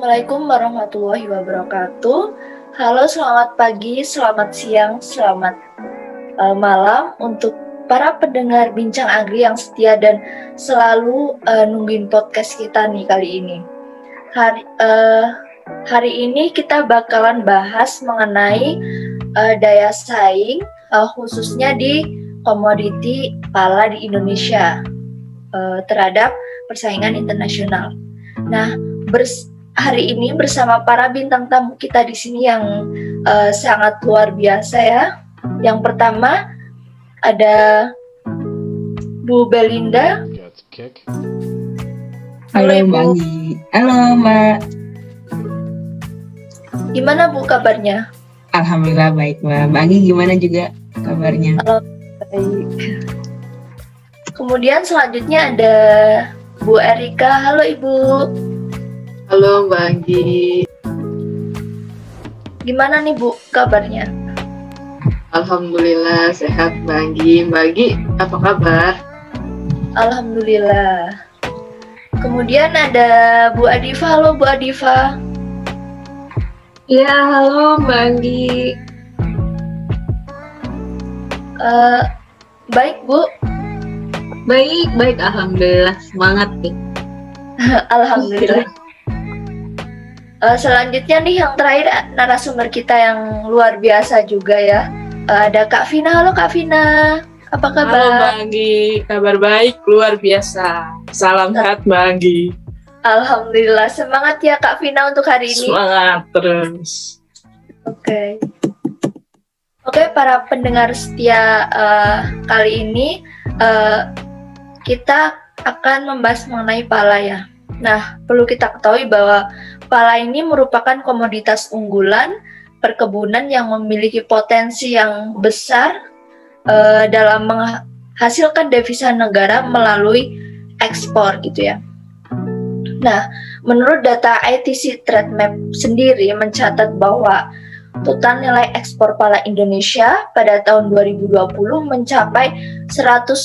Assalamualaikum warahmatullahi wabarakatuh. Halo, selamat pagi, selamat siang, selamat malam untuk para pendengar Bincang Agri yang setia dan selalu nungguin podcast kita nih kali ini. Hari ini kita bakalan bahas mengenai daya saing khususnya di komoditi pala di Indonesia terhadap persaingan internasional. Nah, hari ini bersama para bintang tamu kita di sini yang sangat luar biasa ya. Yang pertama ada Bu Belinda. Halo Mbak. Halo Mbak. Gimana Bu kabarnya? Alhamdulillah baik Mbak. Mbak Anggi gimana juga kabarnya? Baik. Kemudian selanjutnya ada Bu Erika. Halo Ibu. Halo Mbak Anggi. Gimana nih Bu kabarnya? Alhamdulillah sehat Mbak Anggi. Mbak Anggi apa kabar? Alhamdulillah. Kemudian ada Bu Adifa. Halo Bu Adifa. Ya, halo Mbak Anggi. Baik Bu. Baik, alhamdulillah, semangat nih. Alhamdulillah. Selanjutnya nih yang terakhir narasumber kita yang luar biasa juga ya. Ada Kak Vina. Halo Kak Vina. Apa kabar? Halo Mbak Anggi, kabar baik, luar biasa. Salam sehat Mbak Anggi. Alhamdulillah, semangat ya Kak Vina untuk hari ini. Semangat terus. Oke, para pendengar setia kali ini kita akan membahas mengenai pala ya. Nah, perlu kita ketahui bahwa pala ini merupakan komoditas unggulan perkebunan yang memiliki potensi yang besar dalam menghasilkan devisa negara melalui ekspor gitu ya. Nah, menurut data ITC TradeMap sendiri mencatat bahwa total nilai ekspor pala Indonesia pada tahun 2020 mencapai 157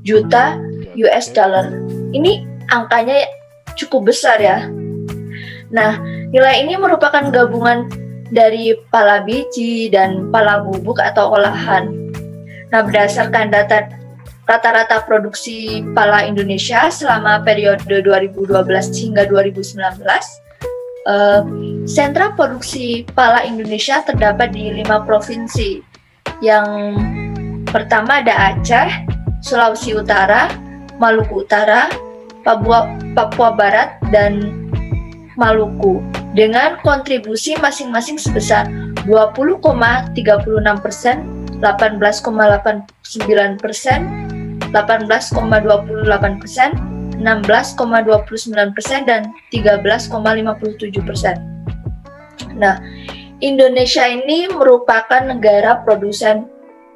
juta US dollar. Ini angkanya cukup besar ya. Nah, nilai ini merupakan gabungan dari pala biji dan pala bubuk atau olahan. Nah, berdasarkan data rata-rata produksi pala Indonesia selama periode 2012 hingga 2019, sentra produksi pala Indonesia terdapat di 5 provinsi. Yang pertama ada Aceh, Sulawesi Utara, Maluku Utara, Papua Barat, dan Maluku dengan kontribusi masing-masing sebesar 20,36%, 18,89%, 18,28%, 16,29%, dan 13,57%. Nah, Indonesia ini merupakan negara produsen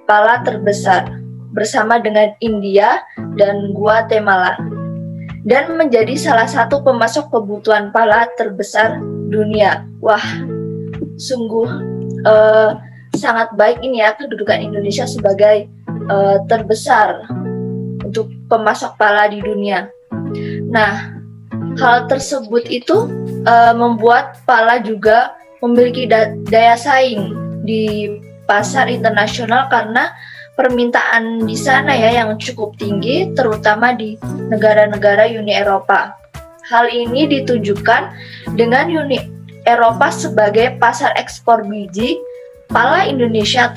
pala terbesar bersama dengan India dan Guatemala dan menjadi salah satu pemasok kebutuhan pala terbesar dunia. Wah, sungguh sangat baik ini ya kedudukan Indonesia sebagai terbesar untuk pemasok pala di dunia. Nah, hal tersebut itu membuat pala juga memiliki daya saing di pasar internasional karena permintaan di sana ya yang cukup tinggi, terutama di negara-negara Uni Eropa. Hal ini ditunjukkan dengan Uni Eropa sebagai pasar ekspor biji pala Indonesia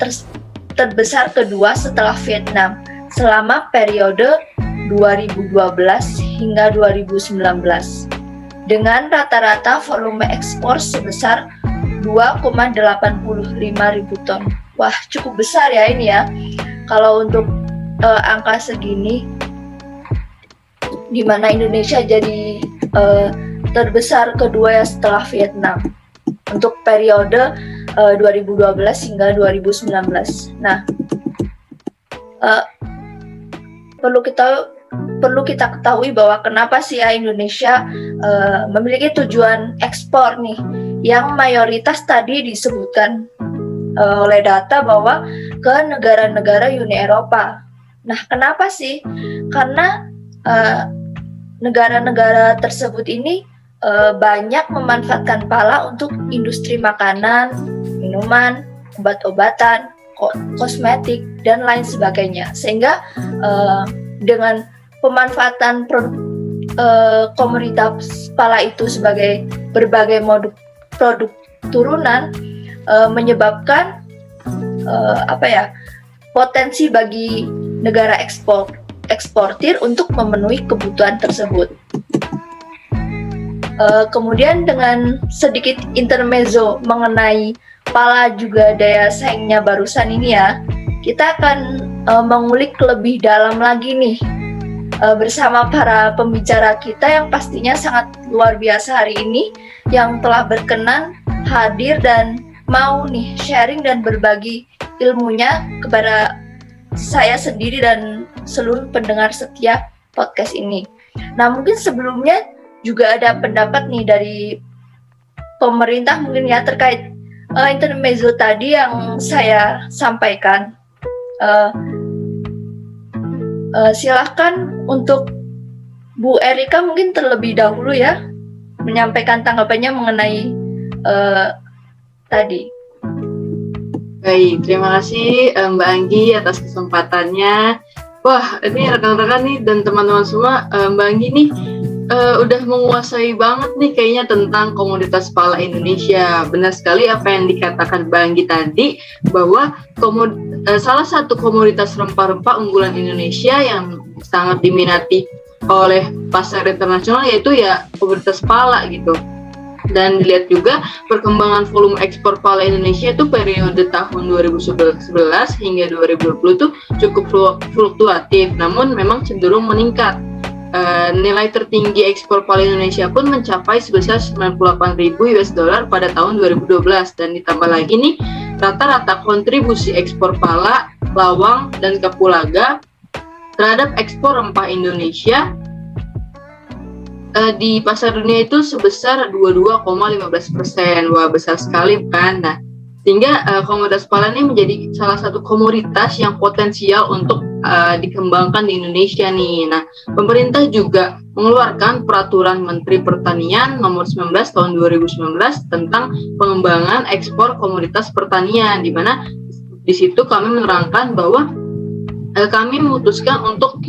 terbesar kedua setelah Vietnam selama periode 2012 hingga 2019 dengan rata-rata volume ekspor sebesar 2,85 ribu ton. Wah, cukup besar ya ini ya. Kalau untuk angka segini, di mana Indonesia jadi terbesar kedua ya setelah Vietnam untuk periode 2012 hingga 2019. Nah, perlu kita ketahui bahwa kenapa sih ya Indonesia memiliki tujuan ekspor nih, yang mayoritas tadi disebutkan oleh data bahwa ke negara-negara Uni Eropa. Nah, kenapa sih? Karena negara-negara tersebut ini banyak memanfaatkan pala untuk industri makanan, minuman, obat-obatan, kosmetik, dan lain sebagainya. Sehingga dengan pemanfaatan komoditas pala itu sebagai berbagai produk turunan menyebabkan potensi bagi negara eksportir untuk memenuhi kebutuhan tersebut. Kemudian dengan sedikit intermezzo mengenai pala juga daya saingnya barusan ini ya, kita akan mengulik lebih dalam lagi nih bersama para pembicara kita yang pastinya sangat luar biasa hari ini, yang telah berkenan hadir dan mau nih sharing dan berbagi ilmunya kepada saya sendiri dan seluruh pendengar setiap podcast ini. Nah, mungkin sebelumnya juga ada pendapat nih dari pemerintah mungkin ya terkait intermezzo tadi yang saya sampaikan. Silahkan untuk Bu Erika mungkin terlebih dahulu ya menyampaikan tanggapannya mengenai tadi. Baik, terima kasih Mbak Anggi atas kesempatannya. Wah, ini rekan-rekan nih dan teman-teman semua, Mbak Anggi nih udah menguasai banget nih kayaknya tentang komoditas pala Indonesia. Benar sekali apa yang dikatakan Mbak Anggi tadi, bahwa salah satu komoditas rempah-rempah unggulan Indonesia yang sangat diminati oleh pasar internasional yaitu ya komoditas pala gitu. Dan dilihat juga perkembangan volume ekspor pala Indonesia itu periode tahun 2011 hingga 2020 itu cukup fluktuatif, namun memang cenderung meningkat. Nilai tertinggi ekspor pala Indonesia pun mencapai sebesar 98.000 US dollar pada tahun 2012, dan ditambah lagi nih rata-rata kontribusi ekspor pala, lawang, dan kapulaga terhadap ekspor rempah Indonesia di pasar dunia itu sebesar 22,15%. Wah, besar sekali kan. Nah, sehingga komoditas pala ini menjadi salah satu komoditas yang potensial untuk dikembangkan di Indonesia nih. Nah, pemerintah juga mengeluarkan peraturan Menteri Pertanian nomor 19 tahun 2019 tentang pengembangan ekspor komoditas pertanian, di mana di situ kami menerangkan bahwa kami memutuskan untuk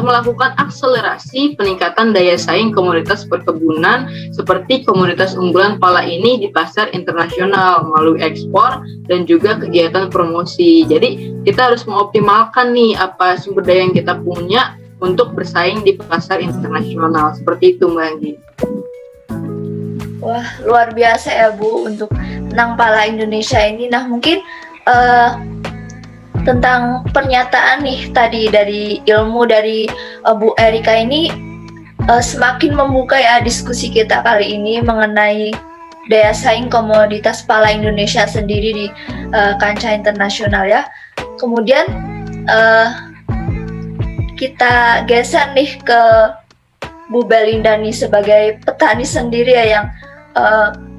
melakukan akselerasi peningkatan daya saing komoditas perkebunan seperti komoditas unggulan pala ini di pasar internasional melalui ekspor dan juga kegiatan promosi. Jadi kita harus mengoptimalkan nih apa sumber daya yang kita punya untuk bersaing di pasar internasional. Seperti itu, Mbak Anggi. Wah, luar biasa ya Bu untuk tentang pala Indonesia ini. Nah, mungkin tentang pernyataan nih tadi dari ilmu dari Bu Erika ini semakin membuka ya diskusi kita kali ini mengenai daya saing komoditas pala Indonesia sendiri di kancah internasional ya. Kemudian kita geser nih ke Bu Belinda nih sebagai petani sendiri ya yang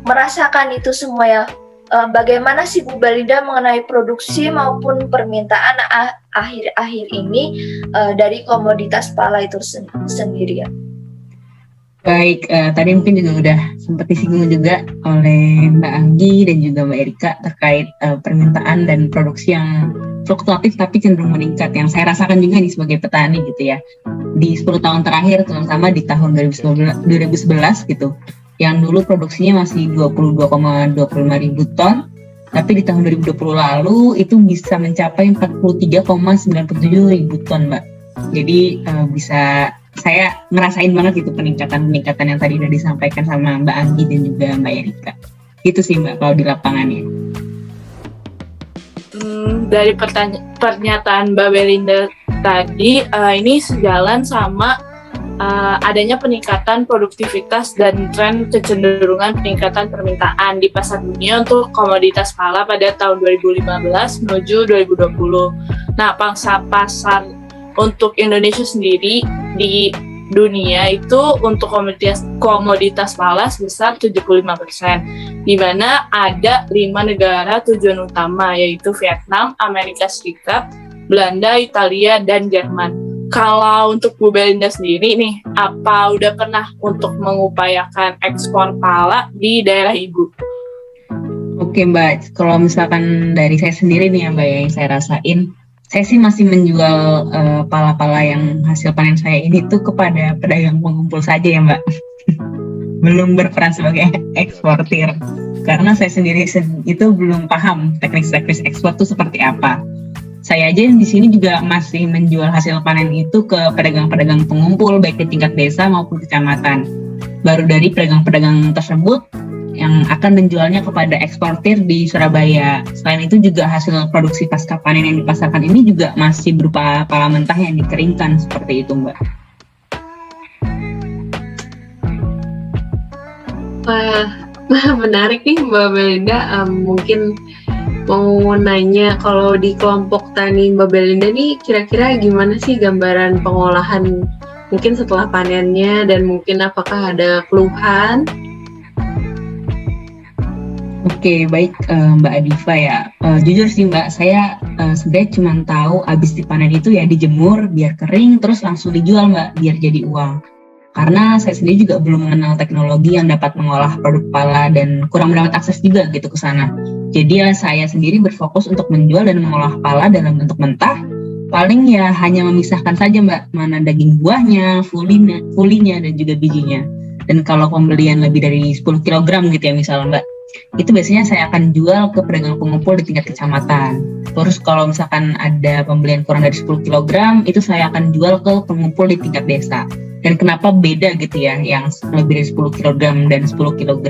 merasakan itu semua ya. Bagaimana sih Bu Belinda mengenai produksi maupun permintaan akhir-akhir ini dari komoditas pala itu sendiri ya? Baik, tadi mungkin juga udah sempat disinggung juga oleh Mbak Anggi dan juga Mbak Erika terkait permintaan dan produksi yang fluktuatif tapi cenderung meningkat, yang saya rasakan juga nih sebagai petani gitu ya. Di 10 tahun terakhir, terutama di tahun 2011 gitu, yang dulu produksinya masih 22,25 ribu ton, tapi di tahun 2020 lalu itu bisa mencapai 43,97 ribu ton, Mbak. Jadi bisa saya ngerasain banget gitu peningkatan yang tadi udah disampaikan sama Mbak Anggi dan juga Mbak Erika. Itu sih Mbak kalau di lapangannya. Dari pernyataan Mbak Belinda tadi, ini sejalan sama adanya peningkatan produktivitas dan tren kecenderungan peningkatan permintaan di pasar dunia untuk komoditas pala pada tahun 2015 menuju 2020. Nah, pangsa pasar untuk Indonesia sendiri di dunia itu untuk komoditas pala sebesar 75%, di mana ada 5 negara tujuan utama, yaitu Vietnam, Amerika Serikat, Belanda, Italia, dan Jerman. Kalau untuk Bu Belinda sendiri nih, apa udah pernah untuk mengupayakan ekspor pala di daerah Ibu? Oke Mbak, kalau misalkan dari saya sendiri nih ya Mbak yang saya rasain, saya sih masih menjual pala-pala yang hasil panen saya ini tuh kepada pedagang pengumpul saja ya Mbak. Belum berperan sebagai eksportir. Karena saya sendiri itu belum paham teknik-teknik ekspor itu seperti apa. Saya aja di sini juga masih menjual hasil panen itu ke pedagang-pedagang pengumpul baik di tingkat desa maupun kecamatan. Baru dari pedagang-pedagang tersebut yang akan menjualnya kepada eksportir di Surabaya. Selain itu juga hasil produksi pasca panen yang dipasarkan ini juga masih berupa pala mentah yang dikeringkan seperti itu, Mbak. Wah, menarik nih Mbak Belinda. Mungkin mau nanya, kalau di kelompok tani Mbak Belinda nih kira-kira gimana sih gambaran pengolahan mungkin setelah panennya, dan mungkin apakah ada keluhan? Oke, baik Mbak Adifa ya. Jujur sih Mbak, saya sebenarnya cuma tahu abis dipanen itu ya dijemur biar kering terus langsung dijual Mbak biar jadi uang. Karena saya sendiri juga belum mengenal teknologi yang dapat mengolah produk pala dan kurang mendapat akses juga gitu ke sana. Jadi ya saya sendiri berfokus untuk menjual dan mengolah pala dalam bentuk mentah. Paling ya hanya memisahkan saja Mbak, mana daging buahnya, fulinya dan juga bijinya. Dan kalau pembelian lebih dari 10 kg gitu ya misalnya Mbak, itu biasanya saya akan jual ke pedagang pengumpul di tingkat kecamatan. Terus kalau misalkan ada pembelian kurang dari 10 kg, itu saya akan jual ke pengumpul di tingkat desa. Dan kenapa beda gitu ya, yang lebih dari 10 kg dan 10 kg,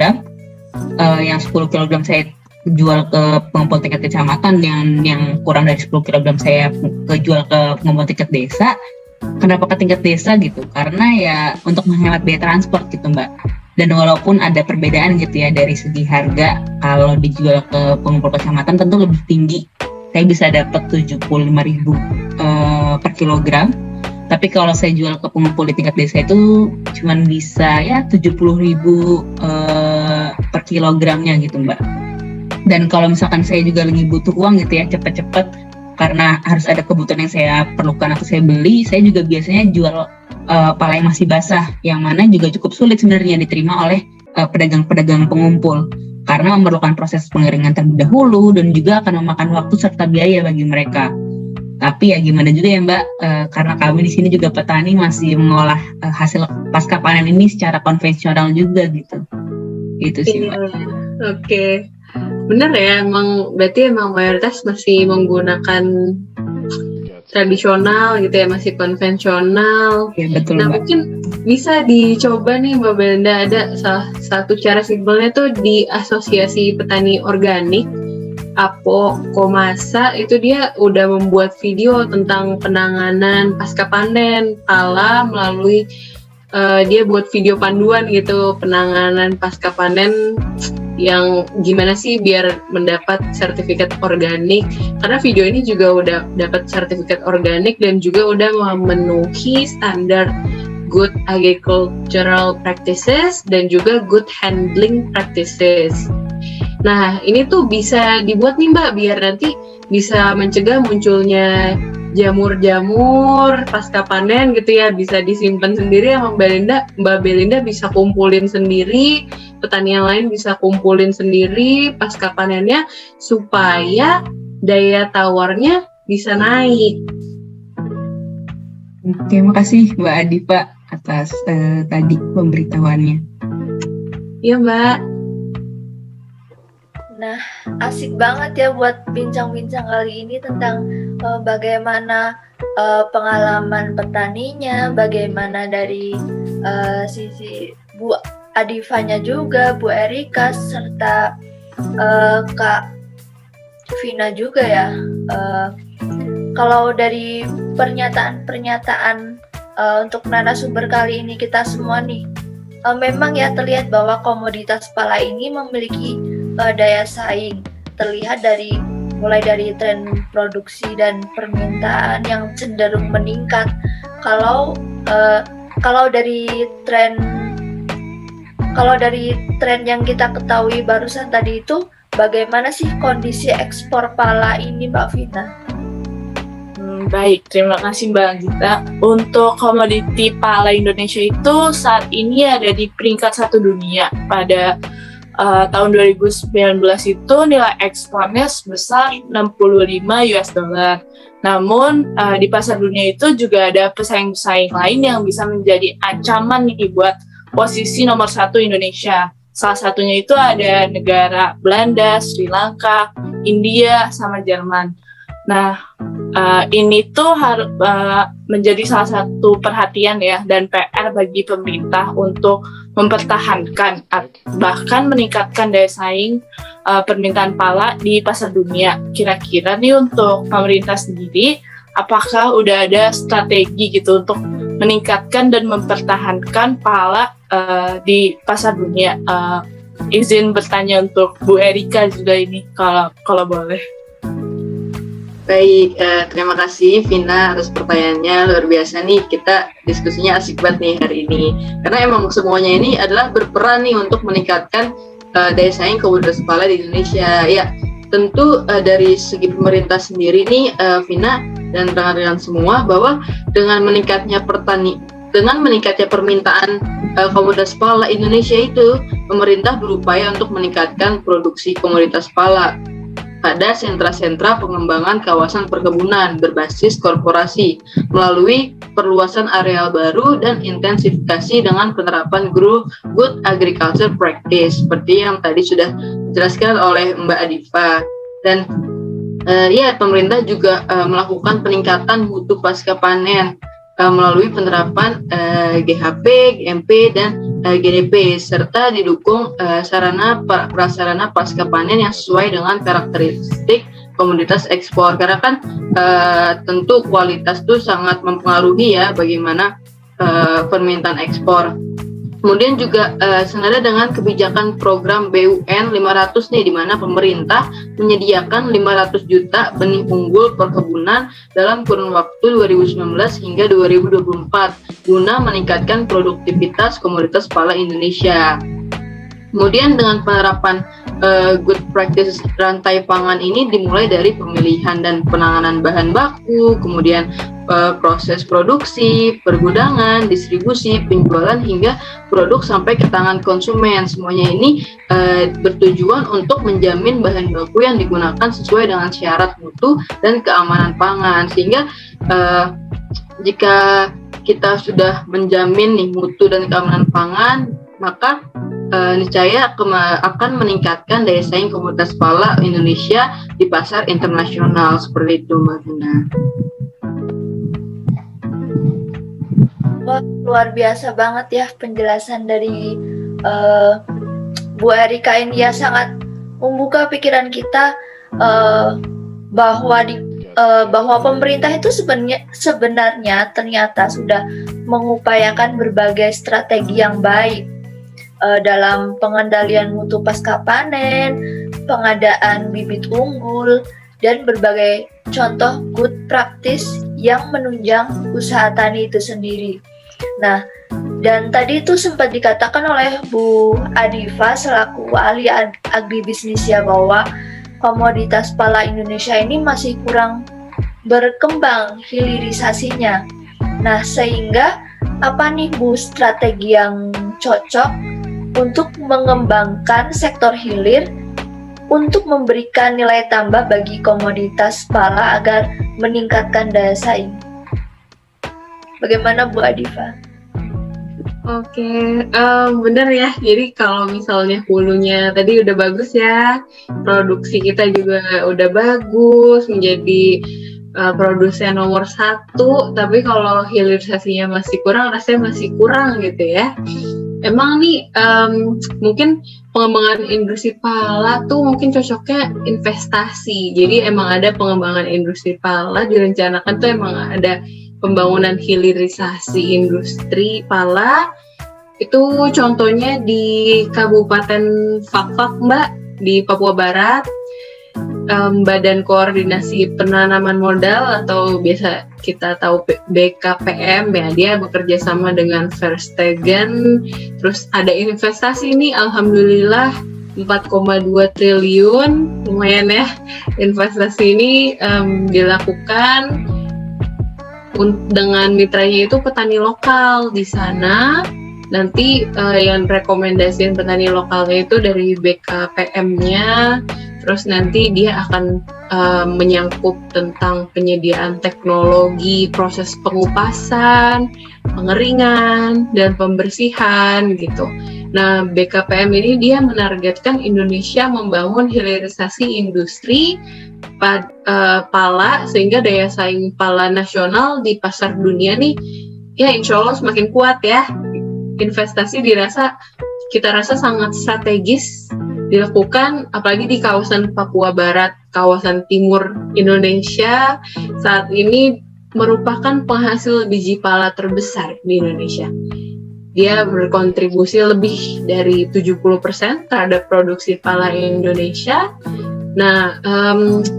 yang 10 kg saya jual ke pengumpul tingkat kecamatan, yang kurang dari 10 kg saya jual ke pengumpul tingkat desa. Kenapa ke tingkat desa gitu? Karena ya untuk menghemat biaya transport gitu Mbak. Dan walaupun ada perbedaan gitu ya dari segi harga, kalau dijual ke pengumpul kecamatan tentu lebih tinggi. Saya bisa dapat 75.000 per kilogram. Tapi kalau saya jual ke pengumpul di tingkat desa itu cuman bisa ya 70.000 per kilogramnya gitu Mbak. Dan kalau misalkan saya juga lagi butuh uang gitu ya cepet-cepet karena harus ada kebutuhan yang saya perlukan atau saya beli, saya juga biasanya jual pala yang masih basah, yang mana juga cukup sulit sebenarnya diterima oleh pedagang-pedagang pengumpul karena memerlukan proses pengeringan terlebih dahulu dan juga akan memakan waktu serta biaya bagi mereka. Tapi ya gimana juga ya Mbak, karena kami di sini juga petani masih mengolah hasil pasca panen ini secara konvensional juga gitu. Itu sih Mbak. Oke. Benar ya, berarti emang mayoritas masih menggunakan tradisional gitu ya, masih konvensional. Ya betul Nah Mbak. mungkin bisa dicoba nih Mbak Belinda, ada salah satu cara simpelnya tuh di Asosiasi Petani Organik Apo Komasa, itu dia udah membuat video tentang penanganan pasca panen pala melalui dia buat video panduan gitu, penanganan pasca panen yang gimana sih biar mendapat sertifikat organik, karena video ini juga udah dapat sertifikat organik dan juga udah memenuhi standar good agricultural practices dan juga good handling practices. Nah, ini tuh bisa dibuat nih Mbak, biar nanti bisa mencegah munculnya jamur-jamur pasca panen gitu ya, bisa disimpan sendiri sama Mbak Belinda bisa kumpulin sendiri, petani yang lain bisa kumpulin sendiri pasca panennya supaya daya tawarnya bisa naik. Oke, makasih Mbak Adifa atas tadi pemberitahuannya. Iya Mbak. Nah, asik banget ya buat bincang-bincang kali ini tentang bagaimana pengalaman petaninya, bagaimana dari sisi Bu Adifanya juga, Bu Erika, serta Kak Vina juga ya. Kalau dari pernyataan untuk narasumber kali ini kita semua nih, memang ya terlihat bahwa komoditas pala ini memiliki daya saing, terlihat mulai dari tren produksi dan permintaan yang cenderung meningkat. Kalau dari tren yang kita ketahui barusan tadi itu, bagaimana sih kondisi ekspor pala ini Mbak Vina? Baik, terima kasih Mbak Gita. Untuk komoditi pala Indonesia itu saat ini ada di peringkat 1 dunia. Pada tahun 2019 itu nilai ekspornya sebesar 65 US dollar. Namun di pasar dunia itu juga ada pesaing-pesaing lain yang bisa menjadi ancaman nih buat posisi nomor 1 Indonesia. Salah satunya itu ada negara Belanda, Sri Lanka, India, sama Jerman. Nah, ini tuh harus menjadi salah satu perhatian ya dan PR bagi pemerintah untuk mempertahankan bahkan meningkatkan daya saing permintaan pala di pasar dunia. Kira-kira nih untuk pemerintah sendiri, apakah udah ada strategi gitu untuk meningkatkan dan mempertahankan pala di pasar dunia? Izin bertanya untuk Bu Erika juga ini kalau boleh. Baik, terima kasih Vina atas pertanyaannya, luar biasa nih, kita diskusinya asik banget nih hari ini. Karena emang semuanya ini adalah berperan nih untuk meningkatkan daya saing komoditas pala di Indonesia. Ya, tentu dari segi pemerintah sendiri nih, Vina dan rekan-rekan semua, bahwa dengan meningkatnya permintaan komoditas pala Indonesia itu, pemerintah berupaya untuk meningkatkan produksi komoditas pala pada sentra-sentra pengembangan kawasan perkebunan berbasis korporasi melalui perluasan areal baru dan intensifikasi dengan penerapan good agriculture practice seperti yang tadi sudah dijelaskan oleh Mbak Adifa. Dan pemerintah juga melakukan peningkatan mutu pasca panen melalui penerapan GHP, GMP, dan GDP serta didukung sarana prasarana pasca panen yang sesuai dengan karakteristik komoditas ekspor. Karena kan tentu kualitas itu sangat mempengaruhi ya bagaimana permintaan ekspor. Kemudian juga senada dengan kebijakan program BUN 500 nih, di mana pemerintah menyediakan 500 juta benih unggul perkebunan dalam kurun waktu 2019 hingga 2024 guna meningkatkan produktivitas komoditas pala Indonesia. Kemudian dengan penerapan good practice rantai pangan ini dimulai dari pemilihan dan penanganan bahan baku, kemudian proses produksi, pergudangan, distribusi, penjualan hingga produk sampai ke tangan konsumen. Semuanya ini bertujuan untuk menjamin bahan baku yang digunakan sesuai dengan syarat mutu dan keamanan pangan. Sehingga jika kita sudah menjamin nih mutu dan keamanan pangan, maka niscaya akan meningkatkan daya saing komoditas pala Indonesia di pasar internasional. Seperti itu, Mbak Vina. Wah, luar biasa banget ya penjelasan dari Bu Erika ini ya, sangat membuka pikiran kita bahwa pemerintah itu sebenarnya ternyata sudah mengupayakan berbagai strategi yang baik dalam pengendalian mutu pasca panen, pengadaan bibit unggul, dan berbagai contoh good practice yang menunjang usaha tani itu sendiri. Nah, dan tadi itu sempat dikatakan oleh Bu Adifa selaku ahli agribisnis ya, bahwa komoditas pala Indonesia ini masih kurang berkembang hilirisasinya. Nah, sehingga apa nih Bu strategi yang cocok untuk mengembangkan sektor hilir untuk memberikan nilai tambah bagi komoditas pala agar meningkatkan daya saing? Bagaimana Bu Adifa? Oke, benar ya. Jadi kalau misalnya hulunya tadi udah bagus ya, produksi kita juga udah bagus, menjadi produsen nomor 1, tapi kalau hilirisasinya masih kurang, rasanya masih kurang gitu ya. Emang nih mungkin pengembangan industri pala tuh mungkin cocoknya investasi. Jadi emang ada pengembangan industri pala direncanakan tuh, emang ada pembangunan hilirisasi industri pala. Itu contohnya di Kabupaten Fakfak Mbak, di Papua Barat. Badan Koordinasi Penanaman Modal atau biasa kita tahu BKPM ya, dia bekerja sama dengan Verstegen. Terus ada investasi ini, alhamdulillah 4,2 triliun, lumayan ya. Investasi ini dilakukan dengan mitranya itu petani lokal di sana. Nanti yang rekomendasiin petani lokalnya itu dari BKPM-nya, terus nanti dia akan menyangkut tentang penyediaan teknologi, proses pengupasan, pengeringan, dan pembersihan gitu. Nah, BKPM ini dia menargetkan Indonesia membangun hilirisasi industri pala, sehingga daya saing pala nasional di pasar dunia nih, ya insya Allah semakin kuat ya. Investasi kita rasa sangat strategis dilakukan, apalagi di kawasan Papua Barat, kawasan timur Indonesia saat ini merupakan penghasil biji pala terbesar di Indonesia. Dia berkontribusi lebih dari 70% terhadap produksi pala Indonesia. Nah,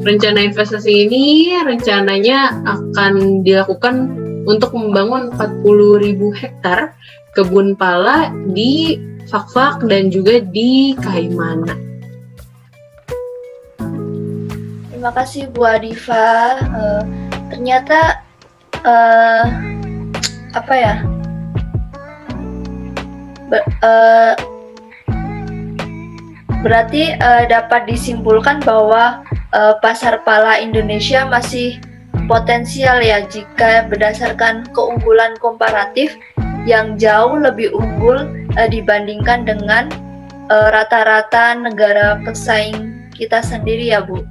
rencana investasi ini rencananya akan dilakukan untuk membangun 40.000 hektar kebun pala di Fak-Fak dan juga di Kaimana. Terima kasih Bu Adifa. Ternyata berarti dapat disimpulkan bahwa pasar pala Indonesia masih potensial ya, jika berdasarkan keunggulan komparatif yang jauh lebih unggul dibandingkan dengan rata-rata negara pesaing kita sendiri ya Bu.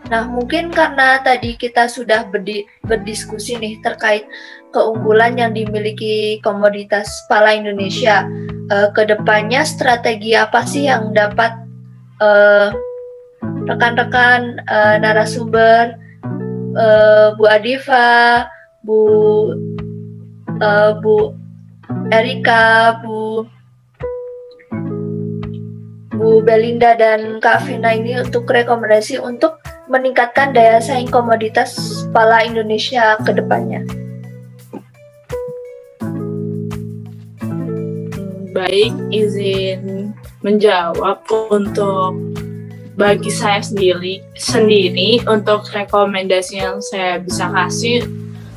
Nah, mungkin karena tadi kita sudah berdiskusi nih terkait keunggulan yang dimiliki komoditas pala Indonesia. Kedepannya strategi apa sih yang dapat rekan-rekan narasumber, Bu Adifa, Bu Erika, Bu Belinda dan Kak Vina ini untuk rekomendasi untuk meningkatkan daya saing komoditas pala Indonesia ke depannya? Baik, izin menjawab untuk bagi saya sendiri untuk rekomendasi yang saya bisa kasih,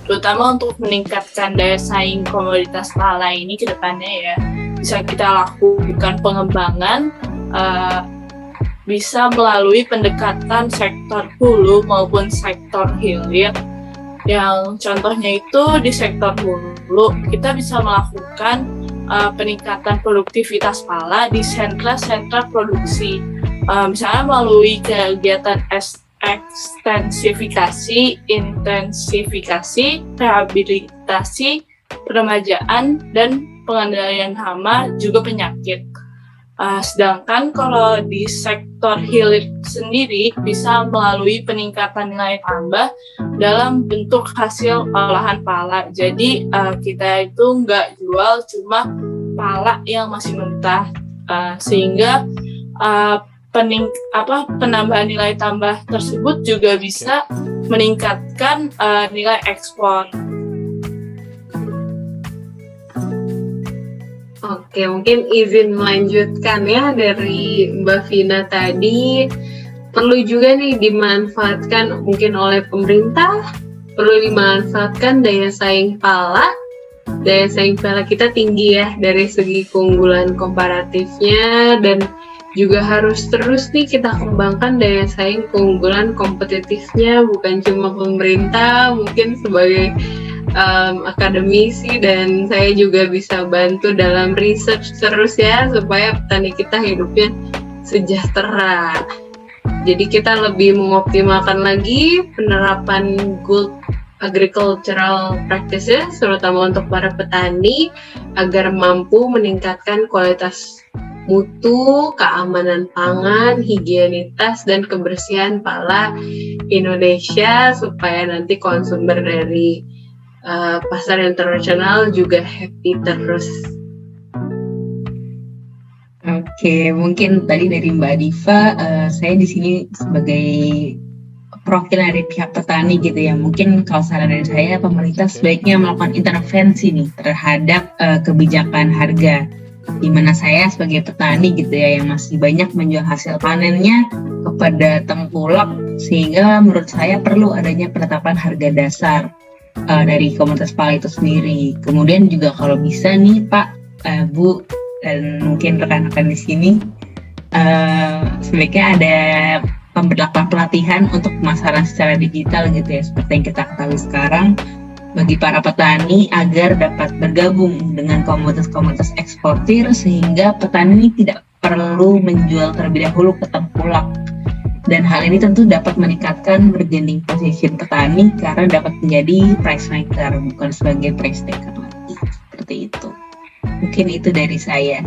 terutama untuk meningkatkan daya saing komoditas pala ini ke depannya ya, bisa kita lakukan pengembangan bisa melalui pendekatan sektor hulu maupun sektor hilir. Yang contohnya itu di sektor hulu kita bisa melakukan peningkatan produktivitas pala di sentra-sentra produksi, misalnya melalui kegiatan ekstensifikasi, intensifikasi, rehabilitasi, peremajaan, dan pengendalian hama juga penyakit. Sedangkan kalau di sektor hilir sendiri bisa melalui peningkatan nilai tambah dalam bentuk hasil olahan pala. Jadi kita itu nggak jual cuma pala yang masih mentah, sehingga penambahan nilai tambah tersebut juga bisa meningkatkan nilai ekspor. Oke, mungkin izin melanjutkan ya dari Mbak Vina tadi. Perlu juga nih dimanfaatkan mungkin oleh pemerintah, perlu dimanfaatkan daya saing pala. Daya saing pala kita tinggi ya dari segi keunggulan komparatifnya, dan juga harus terus nih kita kembangkan daya saing keunggulan kompetitifnya, bukan cuma pemerintah, mungkin sebagai akademisi dan saya juga bisa bantu dalam research terus ya, supaya petani kita hidupnya sejahtera. Jadi kita lebih mengoptimalkan lagi penerapan good agricultural practices, terutama untuk para petani, agar mampu meningkatkan kualitas mutu, keamanan pangan, higienitas, dan kebersihan pala Indonesia, supaya nanti konsumer dari pasar internasional juga happy terus. Oke, mungkin tadi dari Mbak Diva, saya di sini sebagai perwakilan dari pihak petani gitu ya. Mungkin kalau saran dari saya, pemerintah sebaiknya melakukan intervensi nih terhadap kebijakan harga. Di mana saya sebagai petani gitu ya, yang masih banyak menjual hasil panennya kepada tengkulak, sehingga menurut saya perlu adanya penetapan harga dasar. dari komunitas pala itu sendiri. Kemudian juga kalau bisa nih Pak, Bu, dan mungkin rekan-rekan di sini, sebaiknya ada pemberlakuan pelatihan untuk pemasaran secara digital gitu ya, seperti yang kita ketahui sekarang, bagi para petani agar dapat bergabung dengan komunitas-komunitas eksportir, sehingga petani tidak perlu menjual terlebih dahulu ke tengkulak. Dan hal ini tentu dapat meningkatkan bargaining position petani karena dapat menjadi price maker, bukan sebagai price taker lagi. Seperti itu. Mungkin itu dari saya.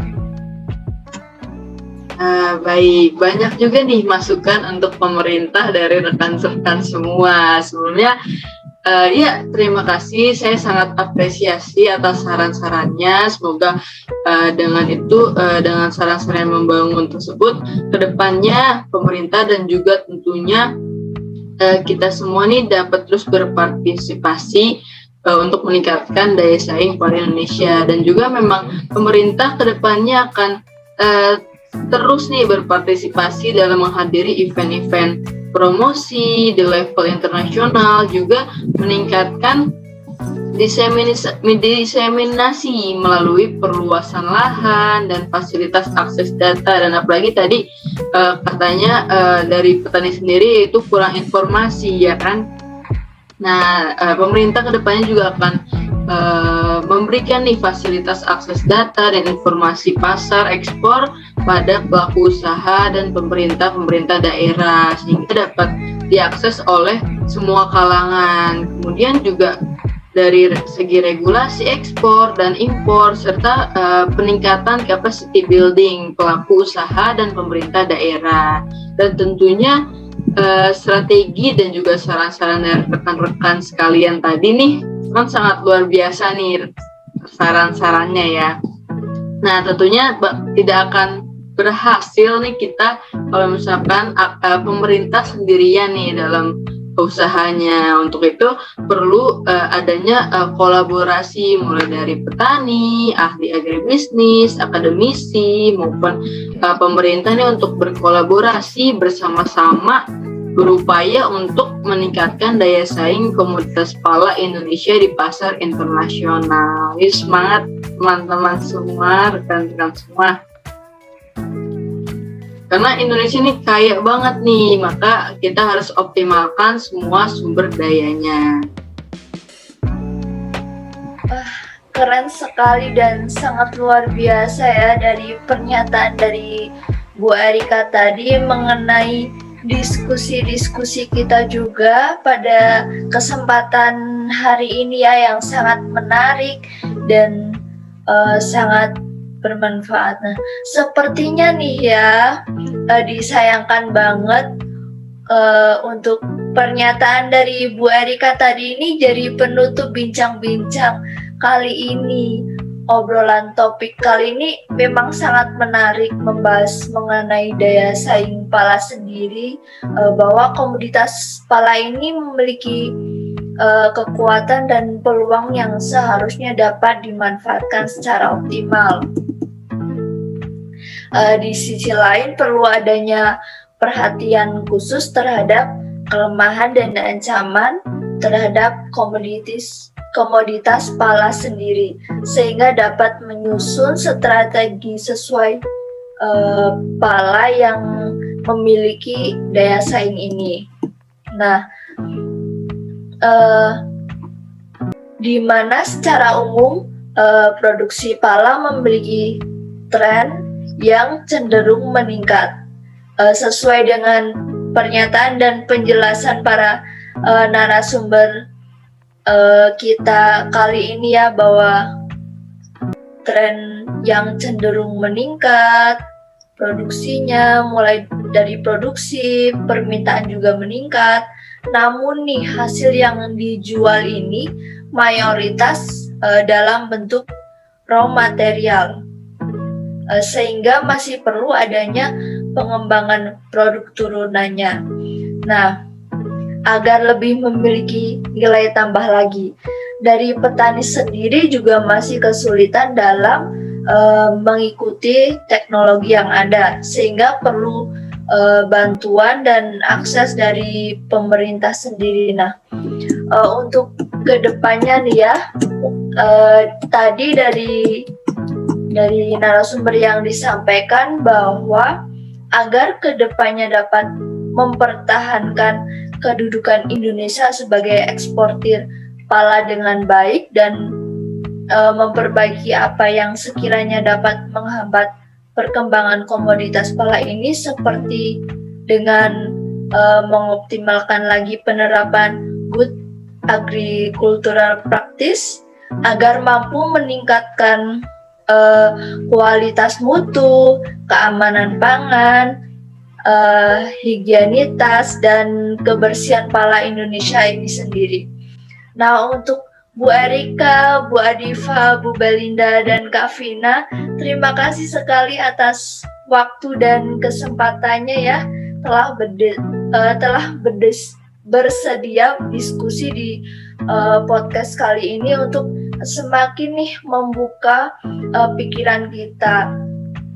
Baik, banyak juga nih masukan untuk pemerintah dari rekan-rekan semua. Sebelumnya, ya terima kasih. Saya sangat apresiasi atas saran-sarannya. Semoga dengan itu, dengan saran-saran yang membangun tersebut, kedepannya pemerintah dan juga tentunya kita semua nih dapat terus berpartisipasi untuk meningkatkan daya saing para Indonesia. Dan juga memang pemerintah kedepannya akan terus nih berpartisipasi dalam menghadiri event-event promosi di level internasional, juga meningkatkan diseminasi melalui perluasan lahan dan fasilitas akses data. Dan apalagi tadi katanya dari petani sendiri itu kurang informasi, ya kan? Nah, pemerintah kedepannya juga akan memberikan nih fasilitas akses data dan informasi pasar ekspor pada pelaku usaha dan pemerintah daerah, sehingga dapat diakses oleh semua kalangan. Kemudian juga dari segi regulasi ekspor dan impor, serta peningkatan capacity building pelaku usaha dan pemerintah daerah. Dan tentunya strategi dan juga saran-saran dari rekan-rekan sekalian tadi nih kan sangat luar biasa nih saran-sarannya ya. Nah, tentunya tidak akan berhasil nih kita kalau misalkan pemerintah sendirian nih dalam usahanya. Untuk itu perlu adanya kolaborasi mulai dari petani, ahli agribisnis, akademisi maupun pemerintah nih untuk berkolaborasi bersama-sama, berupaya untuk meningkatkan daya saing komoditas pala Indonesia di pasar internasional. Yuk, semangat teman-teman semua, rekan-rekan semua. Karena Indonesia ini kaya banget nih, maka kita harus optimalkan semua sumber dayanya. Keren sekali dan sangat luar biasa ya dari pernyataan dari Bu Erika tadi mengenai diskusi-diskusi kita juga pada kesempatan hari ini ya, yang sangat menarik dan sangat bermanfaat. Nah, sepertinya nih ya disayangkan banget untuk pernyataan dari Bu Erika tadi ini jadi penutup bincang-bincang kali ini. Obrolan topik kali ini memang sangat menarik, membahas mengenai daya saing pala sendiri, bahwa komoditas pala ini memiliki kekuatan dan peluang yang seharusnya dapat dimanfaatkan secara optimal. Di sisi lain perlu adanya perhatian khusus terhadap kelemahan dan ancaman terhadap komoditas pala sendiri, sehingga dapat menyusun strategi sesuai pala yang memiliki daya saing ini. Nah, di mana secara umum produksi pala memiliki tren yang cenderung meningkat, sesuai dengan pernyataan dan penjelasan para narasumber kita kali ini ya, bahwa tren yang cenderung meningkat, produksinya mulai dari produksi, permintaan juga meningkat. Namun nih hasil yang dijual ini mayoritas dalam bentuk raw material, sehingga masih perlu adanya pengembangan produk turunannya. Nah, agar lebih memiliki nilai tambah lagi, dari petani sendiri juga masih kesulitan dalam mengikuti teknologi yang ada, sehingga perlu bantuan dan akses dari pemerintah sendiri. Nah, untuk kedepannya nih ya, tadi dari narasumber yang disampaikan bahwa agar kedepannya dapat mempertahankan kedudukan Indonesia sebagai eksportir pala dengan baik dan memperbaiki apa yang sekiranya dapat menghambat perkembangan komoditas pala ini, seperti dengan mengoptimalkan lagi penerapan good agricultural practice agar mampu meningkatkan kualitas mutu, keamanan pangan, higienitas, dan kebersihan pala Indonesia ini sendiri. Nah, untuk Bu Erika, Bu Adifa, Bu Belinda, dan Kak Vina, terima kasih sekali atas waktu dan kesempatannya ya, telah bersedia diskusi di podcast kali ini untuk semakin nih membuka pikiran kita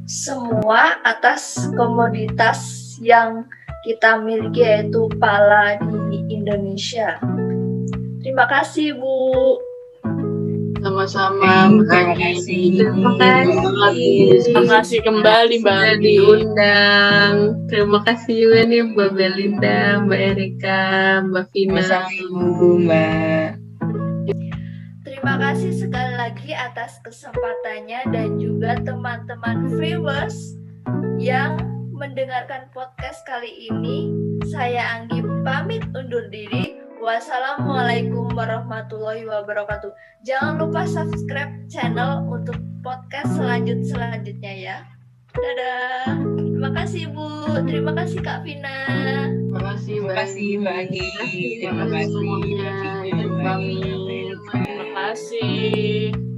semua atas komoditas yang kita miliki, yaitu pala di Indonesia. Terima kasih, Bu. Sama-sama. Terima kasih. Terima kasih kembali Mbak Sudah Andi. diundang. Terima kasih juga nih Mbak Belinda, Mbak Erika, Mbak Vina. Sama-sama Mbak. Terima kasih sekali lagi atas kesempatannya, dan juga teman-teman viewers yang mendengarkan podcast kali ini. Saya Anggi pamit undur diri. Wassalamualaikum warahmatullahi wabarakatuh. Jangan lupa subscribe channel untuk podcast selanjutnya ya. Dadah. Terima kasih Bu. Terima kasih Kak Vina. Terima kasih Terima kasih Mbak Anggi. Terima kasih Mbak Vina, Mbak Pamit. Erika. Terima kasih.